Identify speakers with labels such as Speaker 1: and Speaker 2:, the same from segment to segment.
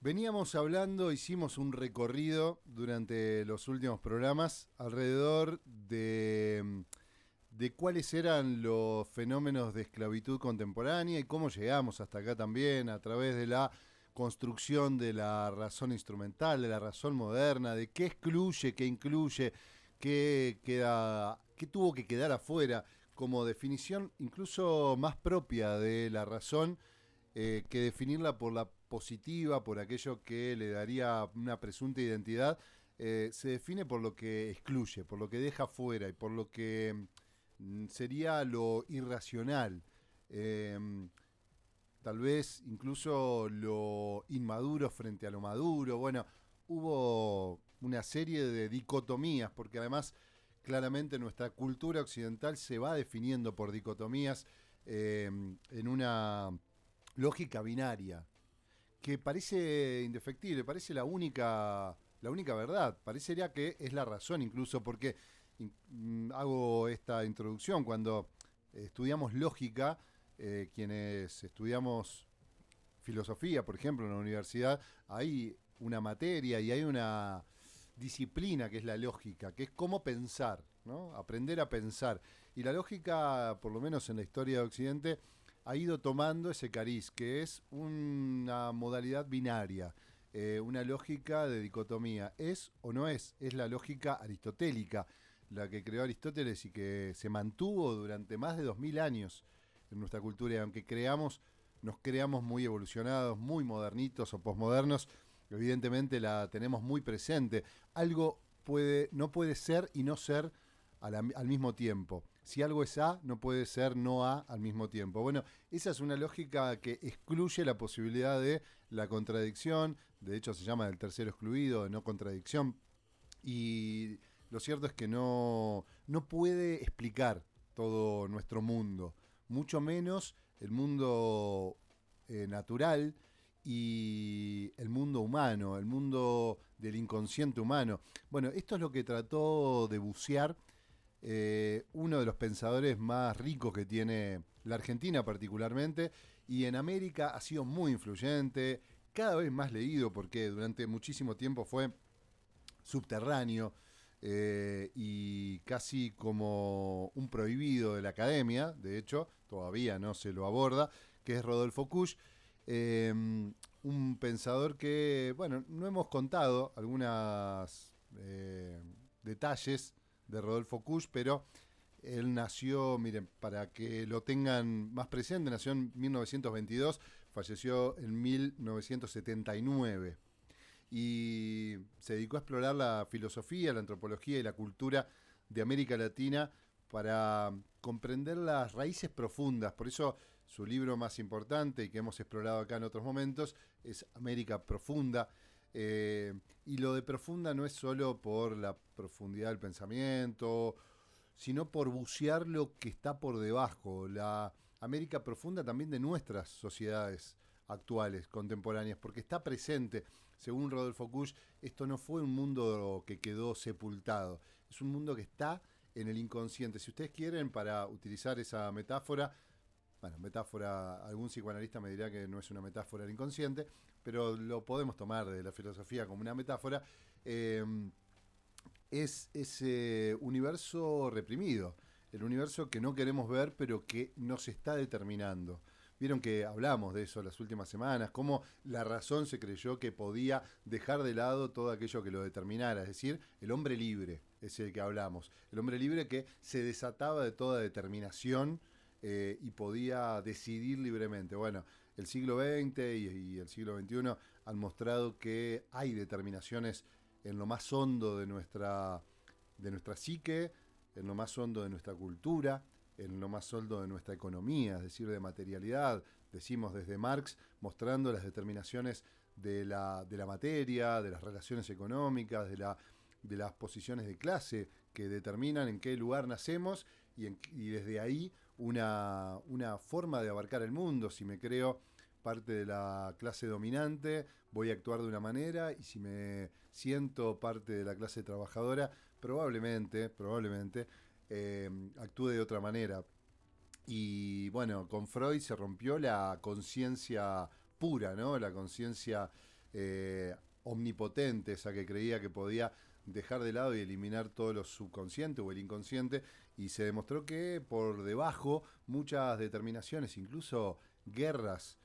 Speaker 1: Veníamos hablando, hicimos un recorrido durante los últimos programas alrededor de cuáles eran los fenómenos de esclavitud contemporánea y cómo llegamos hasta acá también a través de la construcción de la razón instrumental, de la razón moderna, de qué excluye, qué incluye, qué tuvo que quedar afuera como definición incluso más propia de la razón que definirla por la positiva, por aquello que le daría una presunta identidad, se define por lo que excluye, por lo que deja fuera y por lo que sería lo irracional. Eh, Tal vez incluso lo inmaduro frente a lo maduro. Bueno, hubo una serie de dicotomías, porque además claramente nuestra cultura occidental se va definiendo por dicotomías en una lógica binaria, que parece indefectible, parece la única verdad, parecería que es la razón incluso, porque hago esta introducción cuando estudiamos lógica, quienes estudiamos filosofía, por ejemplo, en la universidad, hay una materia y hay una disciplina que es la lógica, que es cómo pensar, ¿no? Aprender a pensar. Y la lógica, por lo menos en la historia de Occidente, ha ido tomando ese cariz, que es una modalidad binaria, una lógica de dicotomía. ¿Es o no es? Es la lógica aristotélica, la que creó Aristóteles y que se mantuvo durante más de 2000 años en nuestra cultura. Y aunque nos creamos muy evolucionados, muy modernitos o posmodernos, evidentemente la tenemos muy presente. Algo no puede ser y no ser al mismo tiempo. Si algo es A, no puede ser no A al mismo tiempo. Bueno, esa es una lógica que excluye la posibilidad de la contradicción. De hecho, se llama el tercero excluido, de no contradicción. Y lo cierto es que no puede explicar todo nuestro mundo, mucho menos el mundo natural y el mundo humano, el mundo del inconsciente humano. Bueno, esto es lo que trató de bucear uno de los pensadores más ricos que tiene la Argentina particularmente, y en América ha sido muy influyente, cada vez más leído porque durante muchísimo tiempo fue subterráneo y casi como un prohibido de la academia. De hecho todavía no se lo aborda, que es Rodolfo Kusch, eh, un pensador que, bueno, no hemos contado algunos detalles de Rodolfo Kusch, pero él nació, miren, para que lo tengan más presente, nació en 1922, falleció en 1979 y se dedicó a explorar la filosofía, la antropología y la cultura de América Latina para comprender las raíces profundas. Por eso su libro más importante y que hemos explorado acá en otros momentos es América Profunda. Y lo de profunda no es solo por la profundidad del pensamiento, sino por bucear lo que está por debajo, la América profunda también de nuestras sociedades actuales, contemporáneas, porque está presente. Según Rodolfo Kusch, esto no fue un mundo que quedó sepultado, es un mundo que está en el inconsciente. Si ustedes quieren, para utilizar esa metáfora, bueno, metáfora, algún psicoanalista me dirá que no es una metáfora del inconsciente, pero lo podemos tomar de la filosofía como una metáfora. eh, es ese universo reprimido, el universo que no queremos ver, pero que nos está determinando. Vieron que hablamos de eso las últimas semanas, cómo la razón se creyó que podía dejar de lado todo aquello que lo determinara, es decir, el hombre libre, es el que hablamos, el hombre libre que se desataba de toda determinación y podía decidir libremente. Bueno, el siglo XX y el siglo XXI han mostrado que hay determinaciones en lo más hondo de nuestra psique, en lo más hondo de nuestra cultura, en lo más hondo de nuestra economía, es decir, de materialidad. Decimos desde Marx, mostrando las determinaciones de la materia, de las relaciones económicas, de las posiciones de clase que determinan en qué lugar nacemos y desde ahí una forma de abarcar el mundo. Si me creo parte de la clase dominante, voy a actuar de una manera, y si me siento parte de la clase trabajadora, probablemente actúe de otra manera. Y bueno, con Freud se rompió la conciencia pura, ¿no? La conciencia eh, omnipotente, esa que creía que podía dejar de lado y eliminar todo lo subconsciente o el inconsciente, y se demostró que por debajo muchas determinaciones, incluso guerras,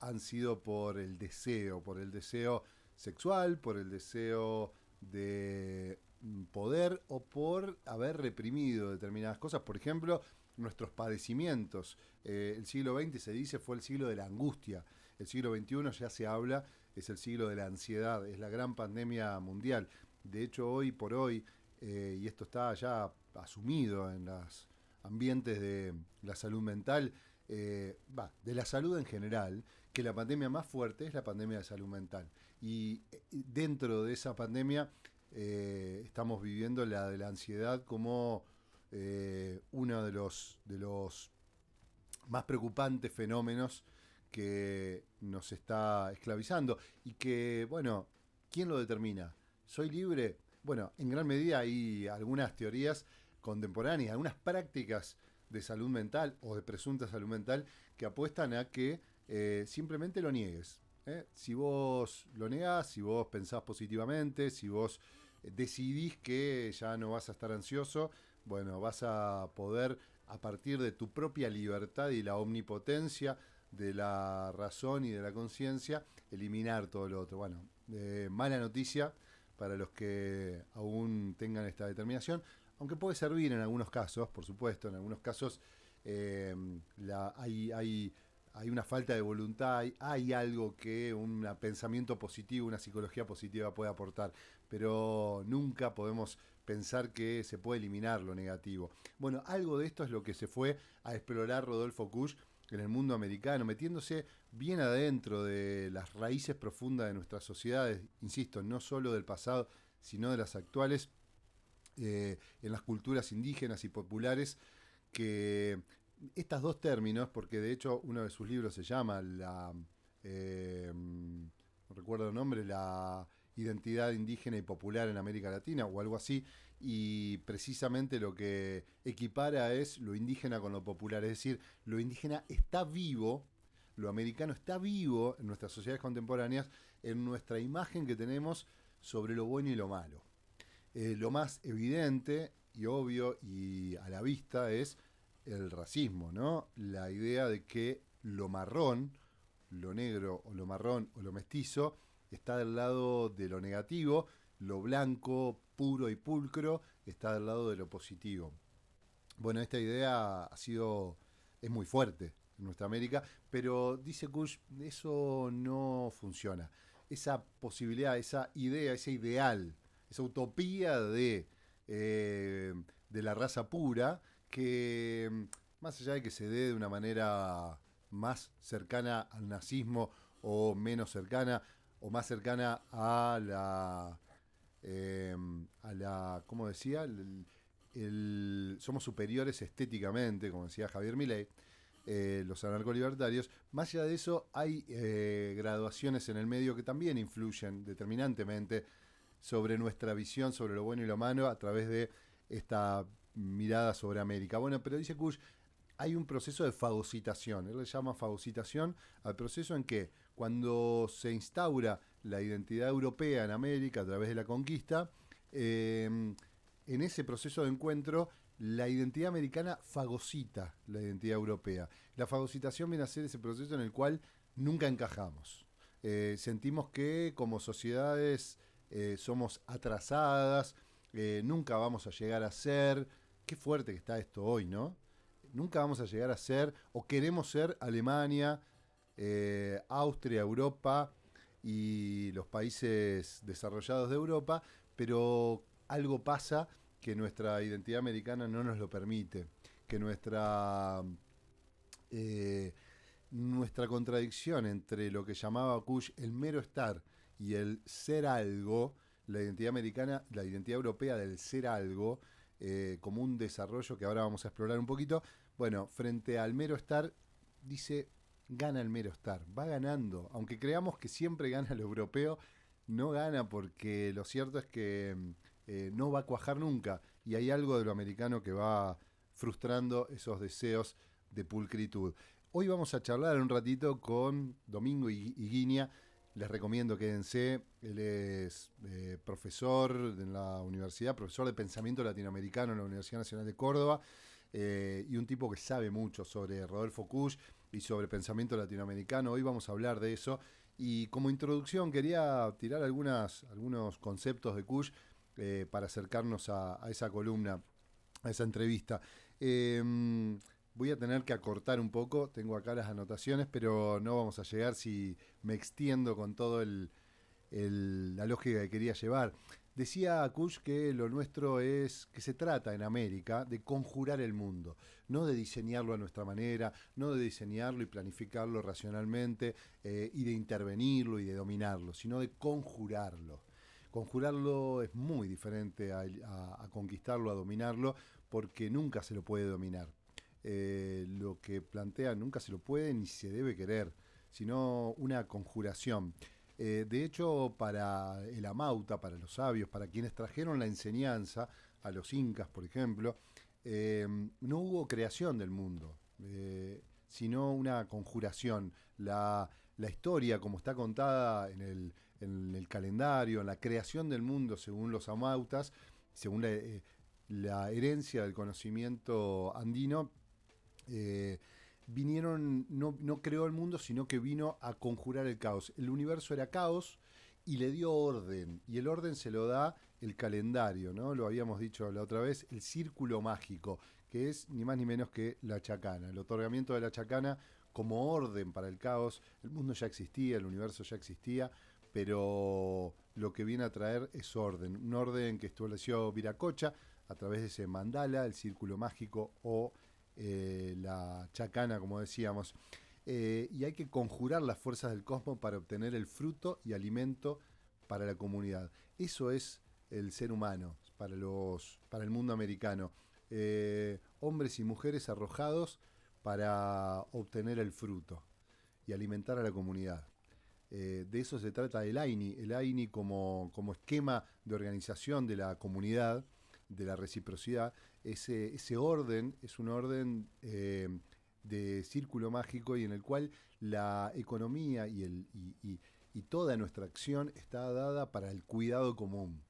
Speaker 1: han sido por el deseo sexual, por el deseo de poder o por haber reprimido determinadas cosas. Por ejemplo, nuestros padecimientos. El siglo XX se dice fue el siglo de la angustia. El siglo XXI ya se habla, es el siglo de la ansiedad, es la gran pandemia mundial. De hecho, hoy por hoy, y esto está ya asumido en los ambientes de la salud mental, de la salud en general, que la pandemia más fuerte es la pandemia de salud mental. Y dentro de esa pandemia estamos viviendo la de la ansiedad como uno de los más preocupantes fenómenos que nos está esclavizando y que, bueno, ¿quién lo determina? ¿Soy libre? Bueno, en gran medida hay algunas teorías contemporáneas, algunas prácticas de salud mental o de presunta salud mental que apuestan a que simplemente lo niegues. Si vos lo negás, si vos pensás positivamente, si vos decidís que ya no vas a estar ansioso, bueno, vas a poder, a partir de tu propia libertad y la omnipotencia de la razón y de la conciencia, eliminar todo lo otro. Bueno, mala noticia para los que aún tengan esta determinación, aunque puede servir en algunos casos, por supuesto, en algunos casos hay una falta de voluntad, hay algo que un pensamiento positivo, una psicología positiva puede aportar, pero nunca podemos pensar que se puede eliminar lo negativo. Bueno, algo de esto es lo que se fue a explorar Rodolfo Kusch en el mundo americano, metiéndose bien adentro de las raíces profundas de nuestras sociedades, insisto, no solo del pasado, sino de las actuales, en las culturas indígenas y populares, que estos dos términos, porque de hecho uno de sus libros se llama no recuerdo el nombre, la identidad indígena y popular en América Latina o algo así, y precisamente lo que equipara es lo indígena con lo popular, es decir, lo indígena está vivo, lo americano está vivo en nuestras sociedades contemporáneas, en nuestra imagen que tenemos sobre lo bueno y lo malo. Lo más evidente y obvio y a la vista es el racismo, ¿no? La idea de que lo marrón, lo negro o lo marrón o lo mestizo está del lado de lo negativo, lo blanco, puro y pulcro está del lado de lo positivo. Bueno, esta idea es muy fuerte en nuestra América, pero dice Kush, eso no funciona. Esa posibilidad, esa idea, ese ideal, esa utopía de la raza pura, que más allá de que se dé de una manera más cercana al nazismo o menos cercana, o más cercana a la ¿cómo decía? Somos superiores estéticamente, como decía Javier Milei, los anarcolibertarios. Más allá de eso, hay graduaciones en el medio que también influyen determinantemente sobre nuestra visión, sobre lo bueno y lo malo, a través de esta mirada sobre América. Bueno, pero dice Kush, hay un proceso de fagocitación. Él le llama fagocitación al proceso en que cuando se instaura la identidad europea en América a través de la conquista, en ese proceso de encuentro, la identidad americana fagocita la identidad europea. La fagocitación viene a ser ese proceso en el cual nunca encajamos. Sentimos que como sociedades somos atrasadas, nunca vamos a llegar a ser, qué fuerte que está esto hoy, ¿no? Nunca vamos a llegar a ser, o queremos ser Alemania, Austria, Europa y los países desarrollados de Europa, pero algo pasa que nuestra identidad americana no nos lo permite, que nuestra contradicción entre lo que llamaba Kush el mero estar y el ser algo, la identidad americana, la identidad europea del ser algo, como un desarrollo que ahora vamos a explorar un poquito, bueno, frente al mero estar, dice, gana el mero estar, va ganando, aunque creamos que siempre gana lo europeo, no gana porque lo cierto es que no va a cuajar nunca y hay algo de lo americano que va frustrando esos deseos de pulcritud. Hoy vamos a charlar un ratito con Domingo Higuiña, Les recomiendo, quédense. Él es profesor en la universidad, profesor de pensamiento latinoamericano en la Universidad Nacional de Córdoba, y un tipo que sabe mucho sobre Rodolfo Kusch y sobre pensamiento latinoamericano. Hoy vamos a hablar de eso. Y como introducción quería tirar algunos conceptos de Kusch para acercarnos a esa columna, a esa entrevista. Voy a tener que acortar un poco, tengo acá las anotaciones, pero no vamos a llegar si me extiendo con todo la lógica que quería llevar. Decía Kusch que lo nuestro es, que se trata en América de conjurar el mundo, no de diseñarlo a nuestra manera, no de diseñarlo y planificarlo racionalmente y de intervenirlo y de dominarlo, sino de conjurarlo. Conjurarlo es muy diferente a conquistarlo, a dominarlo, porque nunca se lo puede dominar. Lo que plantea nunca se lo puede ni se debe querer, sino una conjuración. De hecho, para el Amauta, para los sabios, para quienes trajeron la enseñanza, a los incas, por ejemplo, no hubo creación del mundo, sino una conjuración. La historia, como está contada en el calendario, en la creación del mundo, según los amautas, según la herencia del conocimiento andino, eh, no creó el mundo, sino que vino a conjurar el caos. El universo era caos y le dio orden, y el orden se lo da el calendario, ¿no? Lo habíamos dicho la otra vez, el círculo mágico, que es ni más ni menos que la chacana, el otorgamiento de la chacana como orden para el caos. El mundo ya existía, el universo ya existía, pero lo que viene a traer es orden, un orden que estableció Viracocha a través de ese mandala, el círculo mágico o la chacana, como decíamos. Y hay que conjurar las fuerzas del cosmos para obtener el fruto y alimento para la comunidad. Eso es el ser humano para el mundo americano. Hombres y mujeres arrojados para obtener el fruto y alimentar a la comunidad. De eso se trata el AINI como esquema de organización de la comunidad, de la reciprocidad. Ese orden es un orden de círculo mágico y en el cual la economía y toda nuestra acción está dada para el cuidado común,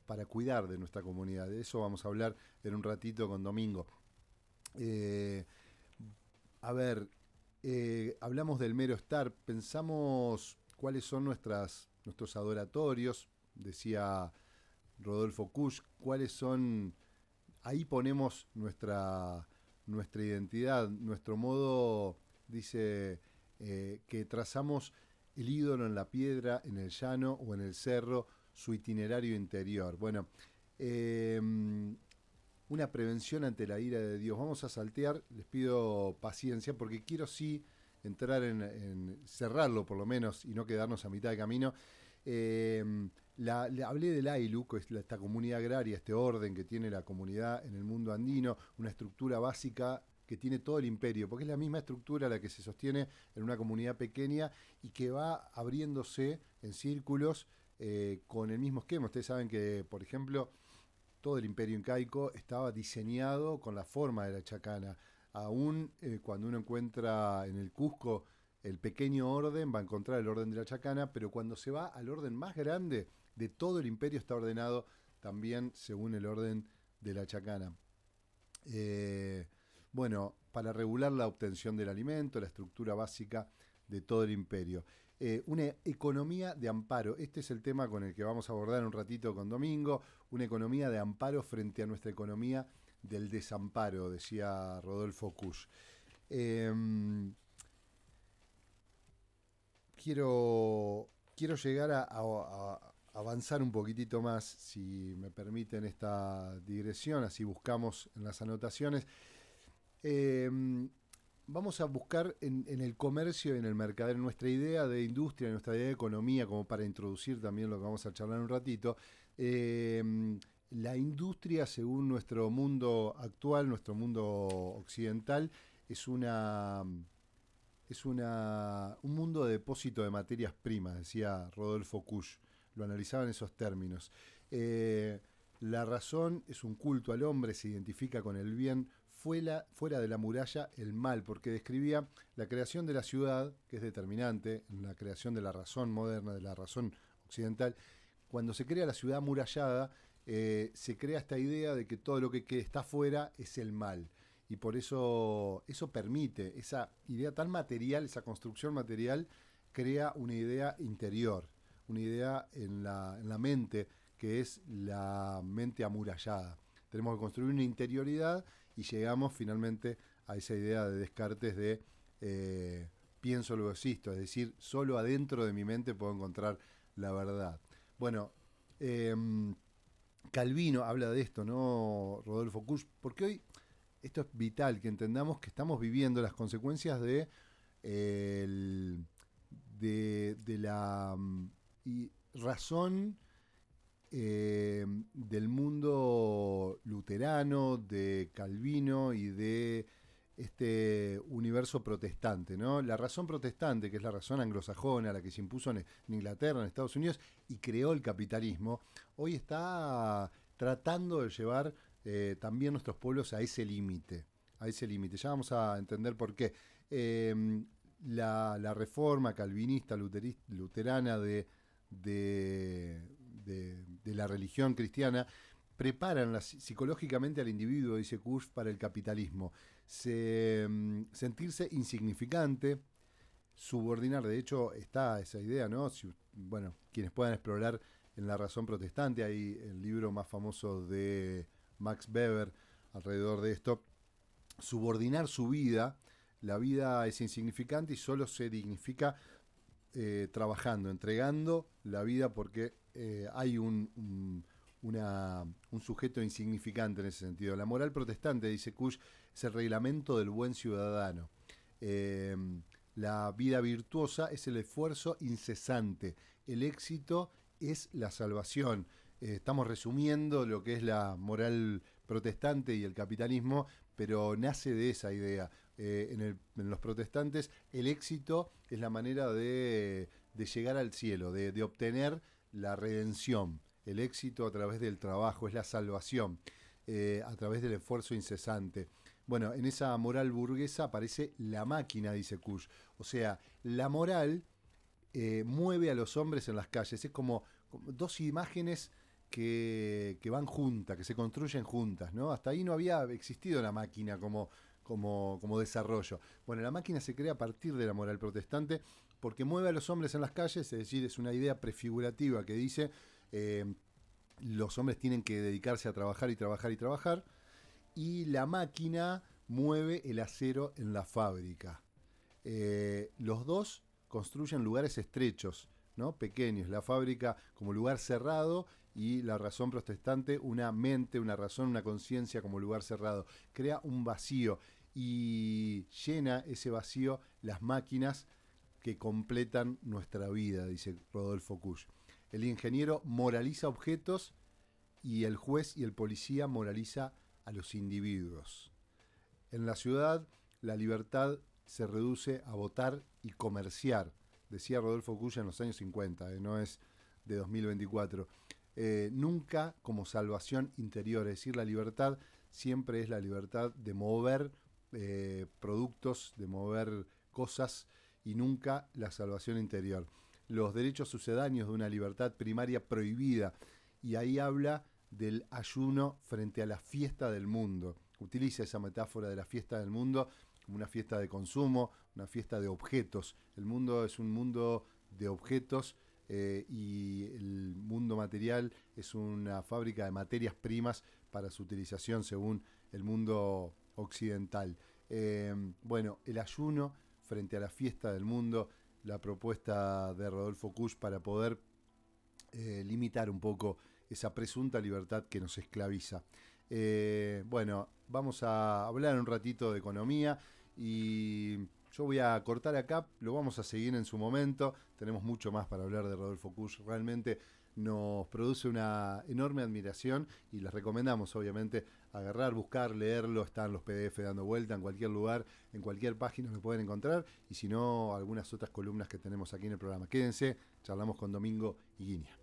Speaker 1: para cuidar de nuestra comunidad. De eso vamos a hablar en un ratito con Domingo. Eh, a ver, hablamos del mero estar, pensamos cuáles son nuestros adoratorios, decía Rodolfo Kusch, cuáles son, ahí ponemos nuestra identidad, nuestro modo, dice, que trazamos el ídolo en la piedra, en el llano o en el cerro, su itinerario interior. Bueno, eh, una prevención ante la ira de Dios. Vamos a saltear, les pido paciencia porque quiero sí entrar en cerrarlo por lo menos y no quedarnos a mitad de camino. Eh, hablé del AILU, que es esta comunidad agraria, este orden que tiene la comunidad en el mundo andino, una estructura básica que tiene todo el imperio, porque es la misma estructura la que se sostiene en una comunidad pequeña y que va abriéndose en círculos con el mismo esquema. Ustedes saben que, por ejemplo, todo el imperio incaico estaba diseñado con la forma de la chacana. Aún cuando uno encuentra en el Cusco el pequeño orden, va a encontrar el orden de la chacana, pero cuando se va al orden más grande de todo el imperio está ordenado también según el orden de la chacana. Eh, bueno, para regular la obtención del alimento, la estructura básica de todo el imperio. Una economía de amparo. Este es el tema con el que vamos a abordar un ratito con Domingo. Una economía de amparo frente a nuestra economía del desamparo, decía Rodolfo Kusch. Eh, quiero llegar a avanzar un poquitito más, si me permiten esta digresión, así buscamos en las anotaciones. Eh, Vamos a buscar en el comercio y en el mercader nuestra idea de industria, nuestra idea de economía, como para introducir también lo que vamos a charlar un ratito. La industria, según nuestro mundo actual, nuestro mundo occidental, es un mundo de depósito de materias primas, decía Rodolfo Kusch, lo analizaba en esos términos. La razón es un culto al hombre, se identifica con el bien fuera de la muralla el mal, porque describía la creación de la ciudad, que es determinante en la creación de la razón moderna, de la razón occidental. Cuando se crea la ciudad amurallada, se crea esta idea de que todo lo que está afuera es el mal. Y por eso permite, esa idea tan material, esa construcción material, crea una idea interior, una idea en la mente, que es la mente amurallada. Tenemos que construir una interioridad y llegamos finalmente a esa idea de Descartes de pienso luego existo, es decir, solo adentro de mi mente puedo encontrar la verdad. Bueno, Calvino habla de esto, ¿no? Rodolfo Kusch, porque hoy esto es vital, que entendamos que estamos viviendo las consecuencias de la razón del mundo luterano, de Calvino y de este universo protestante, ¿no? La razón protestante, que es la razón anglosajona, la que se impuso en Inglaterra, en Estados Unidos, y creó el capitalismo, hoy está tratando de llevar también nuestros pueblos a ese límite, Ya vamos a entender por qué. La reforma calvinista, luterana de la religión cristiana preparan psicológicamente al individuo, dice Kusch, para el capitalismo. Sentirse insignificante, subordinar, de hecho está esa idea, ¿no? Bueno, quienes puedan explorar en La razón protestante, hay el libro más famoso de Max Weber alrededor de esto, subordinar su vida, la vida es insignificante y solo se dignifica trabajando, entregando la vida porque hay un sujeto insignificante en ese sentido. La moral protestante, dice Kusch, es el reglamento del buen ciudadano. La vida virtuosa es el esfuerzo incesante. El éxito es la salvación. Estamos resumiendo lo que es la moral protestante y el capitalismo, pero nace de esa idea. En los protestantes, el éxito es la manera de llegar al cielo, de obtener la redención. El éxito a través del trabajo es la salvación, a través del esfuerzo incesante. Bueno, en esa moral burguesa aparece la máquina, dice Kusch. O sea, la moral mueve a los hombres en las calles. Es como dos imágenes que van juntas, que se construyen juntas, ¿no? Hasta ahí no había existido la máquina como desarrollo. Bueno, la máquina se crea a partir de la moral protestante porque mueve a los hombres en las calles, es decir, es una idea prefigurativa que dice los hombres tienen que dedicarse a trabajar y trabajar y trabajar, y la máquina mueve el acero en la fábrica. Los dos construyen lugares estrechos, ¿no? Pequeños, la fábrica como lugar cerrado y la razón protestante una mente, una razón, una conciencia como lugar cerrado. Crea un vacío y llena ese vacío las máquinas que completan nuestra vida, dice Rodolfo Kusch. El ingeniero moraliza objetos y el juez y el policía moraliza a los individuos. En la ciudad, la libertad se reduce a votar y comerciar, decía Rodolfo Kusch en los años 50, no es de 2024. Nunca como salvación interior, es decir, la libertad siempre es la libertad de mover productos, de mover cosas y nunca la salvación interior. Los derechos sucedáneos de una libertad primaria prohibida, y ahí habla del ayuno frente a la fiesta del mundo. Utiliza esa metáfora de la fiesta del mundo como una fiesta de consumo, una fiesta de objetos. El mundo es un mundo de objetos y el mundo material es una fábrica de materias primas para su utilización según el mundo occidental. Bueno, el ayuno frente a la fiesta del mundo, la propuesta de Rodolfo Kusch para poder limitar un poco esa presunta libertad que nos esclaviza. Bueno, vamos a hablar un ratito de economía y yo voy a cortar acá, lo vamos a seguir en su momento, tenemos mucho más para hablar de Rodolfo Kusch, realmente nos produce una enorme admiración y les recomendamos obviamente agarrar, buscar, leerlo, están los PDF dando vuelta en cualquier lugar, en cualquier página lo pueden encontrar y si no, algunas otras columnas que tenemos aquí en el programa. Quédense, charlamos con Domingo Higuinia.